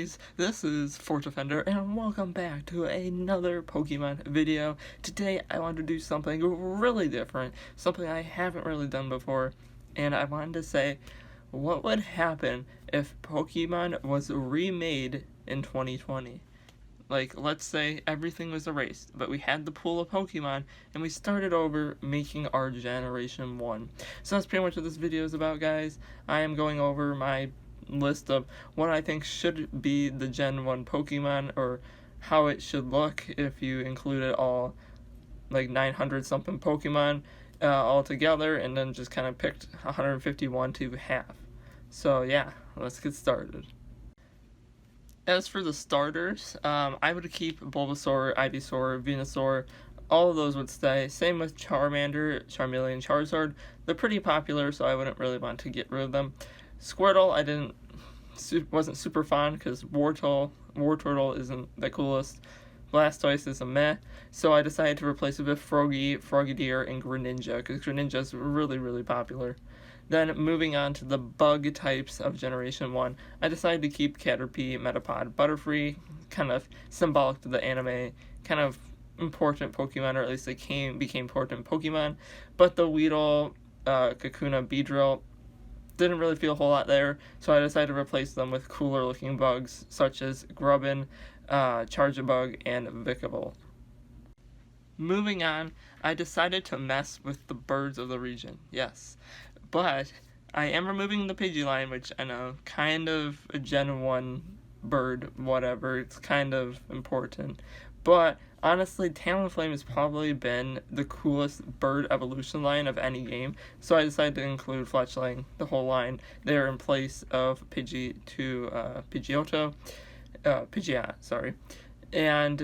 guys, this is FortDefender and welcome back to another Pokemon video. Today I wanted to do something really different, something I haven't really done before, and I wanted to say what would happen if Pokemon was remade in 2020. Like, let's say everything was erased, but we had the pool of Pokemon, and we started over making our Generation 1. So that's pretty much what this video is about, guys. I am going over my list of what I think should be the Gen 1 Pokemon, or how it should look if you included all, like, 900 something Pokemon all together, and then just kind of picked 151 to half. So yeah, let's get started. As for the starters, I would keep Bulbasaur, Ivysaur, Venusaur. All of those would stay. Same with Charmander, Charmeleon, Charizard. They're pretty popular, so I wouldn't really want to get rid of them. Squirtle, wasn't super fond because Wartortle isn't the coolest. Blastoise is a meh, so I decided to replace it with Frogadier, and Greninja, because Greninja is really, really popular. Then, moving on to the bug types of Generation 1, I decided to keep Caterpie, Metapod, Butterfree, kind of symbolic to the anime, kind of important Pokemon, or at least they became important Pokemon, but the Weedle, Kakuna, Beedrill, didn't really feel a whole lot there, so I decided to replace them with cooler looking bugs, such as Grubbin, Charjabug, and Vikavolt. Moving on, I decided to mess with the birds of the region, yes. But I am removing the Pidgeline, which I know, kind of a Gen 1 bird, whatever, it's kind of important. But honestly, Talonflame has probably been the coolest bird evolution line of any game, so I decided to include Fletchling, the whole line, there in place of Pidgeotto, Pidgeot, sorry. And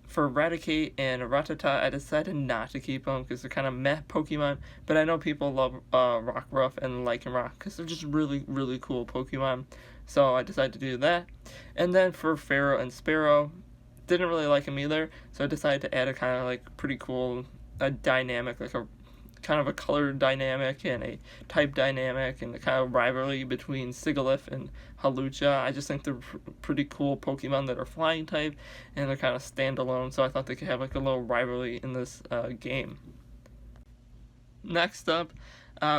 for Raticate and Rattata, I decided not to keep them because they're kind of meh Pokemon, but I know people love Rockruff and Lycanroc because they're just really, really cool Pokemon, so I decided to do that. And then for Pharaoh and Sparrow, didn't really like them either, so I decided to add a kind of like pretty cool dynamic, like a kind of a color dynamic and a type dynamic and the kind of rivalry between Sigilyph and Hawlucha. I just think they're pretty cool Pokemon that are flying type, and they're kind of standalone, so I thought they could have like a little rivalry in this game. Next up,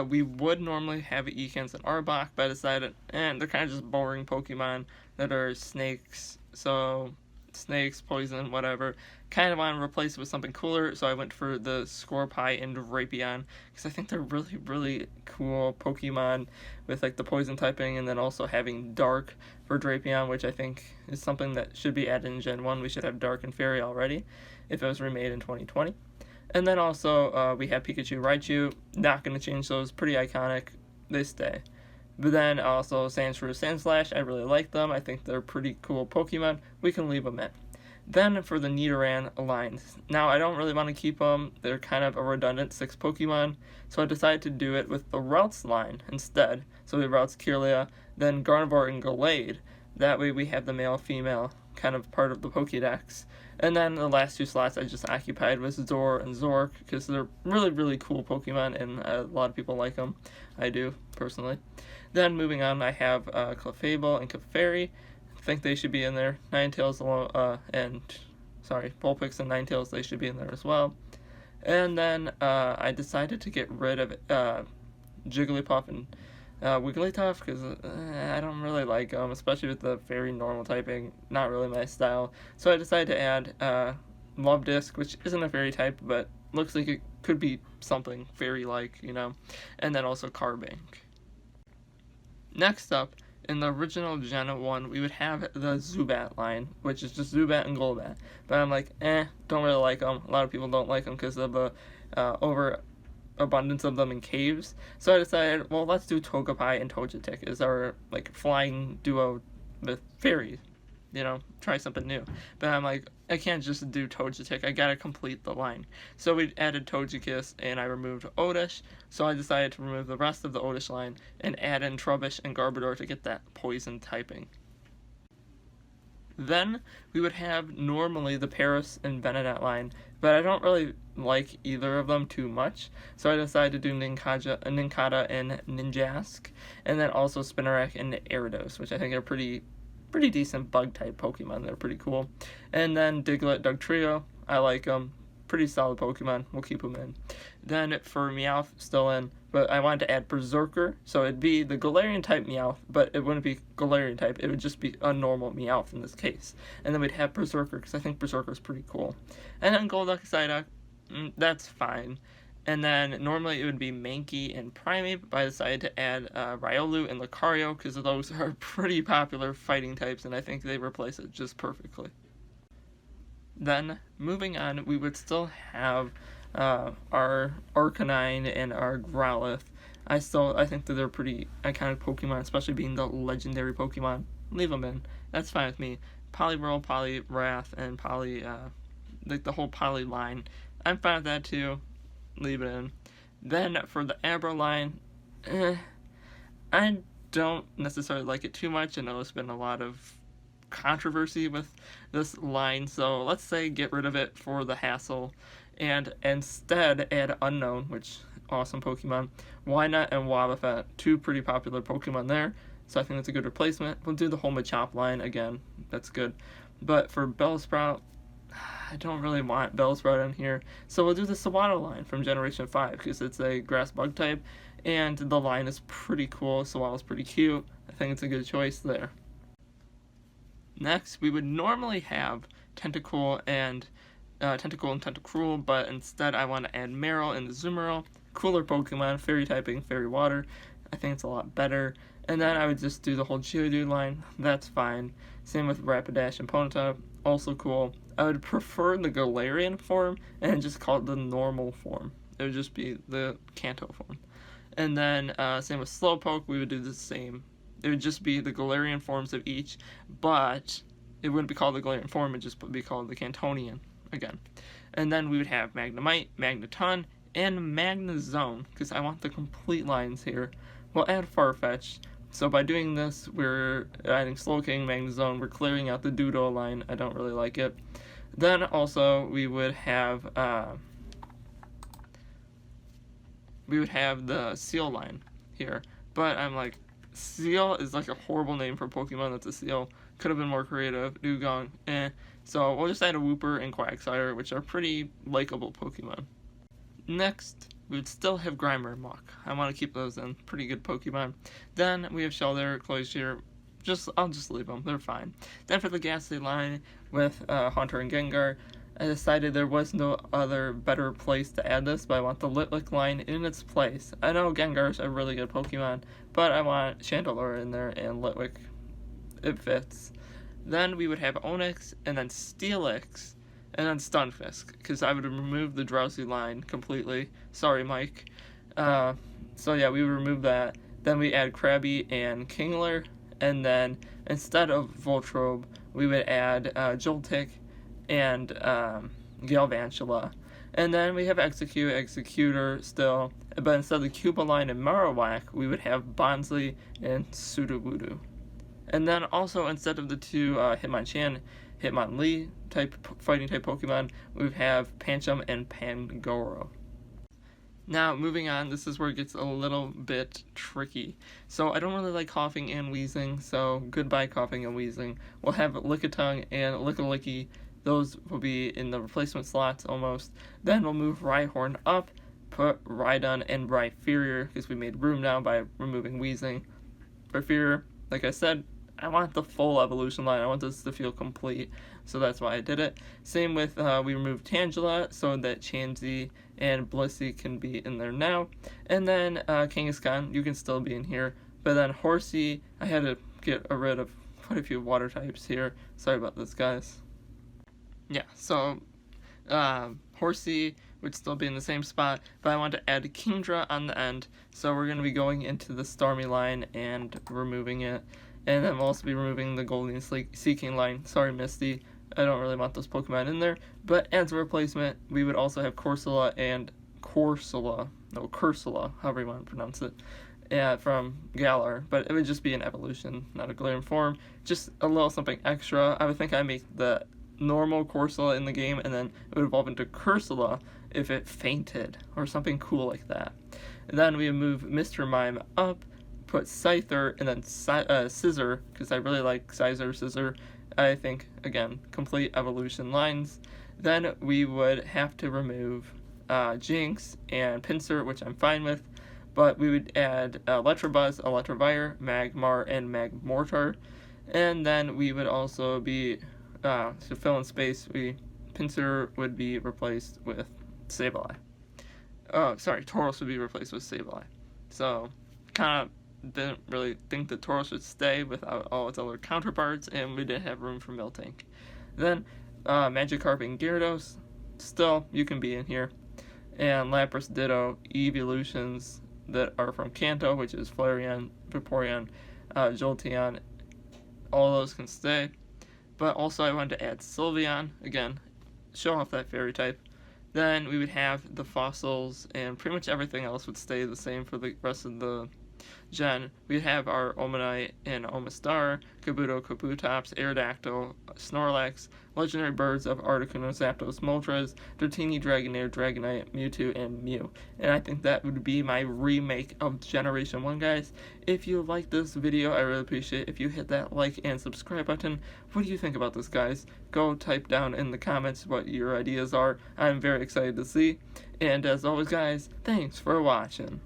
we would normally have Ekans and Arbok, but I decided, they're kind of just boring Pokemon that are snakes, so snakes, poison, whatever. Kind of want to replace it with something cooler, so I went for the Scorpie and Drapion, because I think they're really, really cool Pokemon with like the poison typing, and then also having Dark for Drapion, which I think is something that should be added in Gen 1. We should have Dark and Fairy already, if it was remade in 2020. And then also, we have Pikachu, Raichu. Not going to change those, pretty iconic, they stay. But then also Sandshrew, Sandslash, I really like them. I think they're pretty cool Pokemon. We can leave them in. Then for the Nidoran lines. Now, I don't really want to keep them. They're kind of a redundant 6 Pokemon. So I decided to do it with the Routes line instead. So we have Routes, Kirlia, then Gardevoir and Gallade. That way we have the male-female kind of part of the Pokédex. And then the last 2 slots I just occupied with Zor and Zork, because they're really, really cool Pokemon, and a lot of people like them. I do, personally. Then moving on, I have Clefable and Clefairy. I think they should be in there. Vulpix and Ninetales, they should be in there as well. And then I decided to get rid of Jigglypuff and Wigglytuff, because I don't really like them, especially with the fairy normal typing, not really my style. So I decided to add Love Disc, which isn't a fairy type, but looks like it could be something fairy-like, you know, and then also Carbink. Next up, in the original Gen 1, we would have the Zubat line, which is just Zubat and Golbat, but I'm like, don't really like them. A lot of people don't like them because of the overabundance of them in caves. So I decided, well, let's do Togepi and Togetic as our like flying duo with fairies. You know, try something new. But I'm like, I can't just do Togetic, I gotta complete the line. So we added Togekiss, and I removed Oddish, so I decided to remove the rest of the Oddish line and add in Trubbish and Garbodor to get that poison typing. Then we would have normally the Paris and Venonat line, but I don't really like either of them too much, so I decided to do Nincada and Ninjask, and then also Spinarak and Gyarados, which I think are pretty pretty decent bug-type Pokemon. They're pretty cool. And then Diglett, Dugtrio, I like them. Pretty solid Pokemon. We'll keep them in. Then for Meowth, still in, but I wanted to add Berserker, so it'd be the Galarian-type Meowth, but it wouldn't be Galarian-type. It would just be a normal Meowth in this case. And then we'd have Berserker, because I think Berserker's pretty cool. And then Golduck, Psyduck, that's fine. And then normally it would be Mankey and Primeape, but I decided to add Riolu and Lucario, because those are pretty popular fighting types, and I think they replace it just perfectly. Then, moving on, we would still have our Arcanine and our Growlithe. I think that they're pretty iconic Pokemon, especially being the legendary Pokemon. Leave them in. That's fine with me. Poliwhirl, Poliwrath, and like the whole Poly line. I'm fine with that too. Leave it in. Then, for the Abra line, I don't necessarily like it too much. I know there's been a lot of controversy with this line, so let's say get rid of it for the hassle and instead add Unknown, which awesome Pokemon. Wynaut and Wobbuffet, two pretty popular Pokemon there, so I think that's a good replacement. We'll do the whole Machop line again, that's good. But for Bellsprout, I don't really want Bellsprout in here, so we'll do the Sewaddle line from Generation 5 because it's a grass bug type and the line is pretty cool. Sewaddle's pretty cute. I think it's a good choice there. Next, we would normally have Tentacool and Tentacruel, but instead I want to add Marill and Azumarill. Cooler Pokemon, Fairy typing, Fairy Water. I think it's a lot better. And then I would just do the whole Geodude line. That's fine. Same with Rapidash and Ponyta. Also cool. I would prefer the Galarian form and just call it the normal form. It would just be the Kanto form. And then same with Slowpoke, we would do the same. It would just be the Galarian forms of each, but it wouldn't be called the Galarian form, it would just be called the Cantonian again. And then we would have Magnemite, Magneton, and Magnezone, because I want the complete lines here. We'll add Farfetch. So by doing this, we're adding Slowking, Magnezone, we're clearing out the Doodle line. I don't really like it. Then also we would have the Seal line here, but I'm like, Seal is like a horrible name for a Pokemon that's a Seal. Could have been more creative. Dugong, So we'll just add a Wooper and Quagsire, which are pretty likable Pokemon. Next, we would still have Grimer and Mach. I want to keep those in. Pretty good Pokemon. Then we have Shelder, Cloyster. I'll just leave them. They're fine. Then for the Ghastly line with Haunter and Gengar, I decided there was no other better place to add this, but I want the Litwick line in its place. I know Gengar's a really good Pokemon, but I want Chandelure in there and Litwick. It fits. Then we would have Onix, and then Steelix, and then Stunfisk, because I would remove the Drowsy line completely. Sorry, Mike. So yeah, we would remove that. Then we add Krabby and Kingler, and then instead of Voltrobe, we would add Joltik and Galvantula. And then we have Executor still, but instead of the Cuba line and Marowak, we would have Bonsly and Sudowoodo. And then also, instead of the two Hitmonchan, Hitmonlee type fighting type Pokemon, we would have Pancham and Pangoro. Now, moving on, this is where it gets a little bit tricky. So I don't really like coughing and wheezing, so goodbye coughing and wheezing. We'll have Lickitung and Lickilicky. Those will be in the replacement slots almost. Then we'll move Rhyhorn up, put Rhydon and Rhyperior, because we made room now by removing wheezing. Rhyperior, like I said, I want the full evolution line. I want this to feel complete, so that's why I did it. Same with, we removed Tangela so that Chansey and Blissey can be in there now. And then Kangaskhan, you can still be in here. But then Horsey, I had to get rid of quite a few water types here. Sorry about this, guys. Yeah, so Horsey would still be in the same spot, but I want to add Kingdra on the end. So we're going to be going into the Starmie line and removing it. And then we'll also be removing the Golden Seeking line. Sorry, Misty. I don't really want those Pokemon in there. But as a replacement, we would also have Corsola and Cursula, however you want to pronounce it, from Galar. But it would just be an evolution, not a Galarian form. Just a little something extra. I would think I'd make the normal Corsola in the game, and then it would evolve into Cursula if it fainted, or something cool like that. And then we would move Mr. Mime up, put Scyther, and then Scissor, because I really like Scissor. I think, again, complete evolution lines. Then we would have to remove Jinx and Pinsir, which I'm fine with, but we would add Electabuzz, Electivire, Magmar, and Magmortar. And then we would also be, to fill in space, Pinsir would be replaced with Sableye. Oh, sorry, Tauros would be replaced with Sableye. So, kind of didn't really think that Tauros would stay without all its other counterparts, and we didn't have room for Miltank. Then, Magikarp and Gyarados, still, you can be in here. And Lapras, Ditto, evolutions that are from Kanto, which is Flareon, Vaporeon, Jolteon, all those can stay. But also I wanted to add Sylveon, again, show off that fairy type. Then we would have the fossils, and pretty much everything else would stay the same for the rest of the gen. We'd have our Omanite and Omastar, Kabuto, Kabutops, Aerodactyl, Snorlax, legendary birds of Articuno, Zapdos, Moltres, Dratini, Dragonair, Dragonite, Mewtwo, and Mew. And I think that would be my remake of Generation 1, guys. If you like this video, I really appreciate it if you hit that like and subscribe button. What do you think about this, guys? Go type down in the comments what your ideas are. I'm very excited to see. And as always, guys, thanks for watching.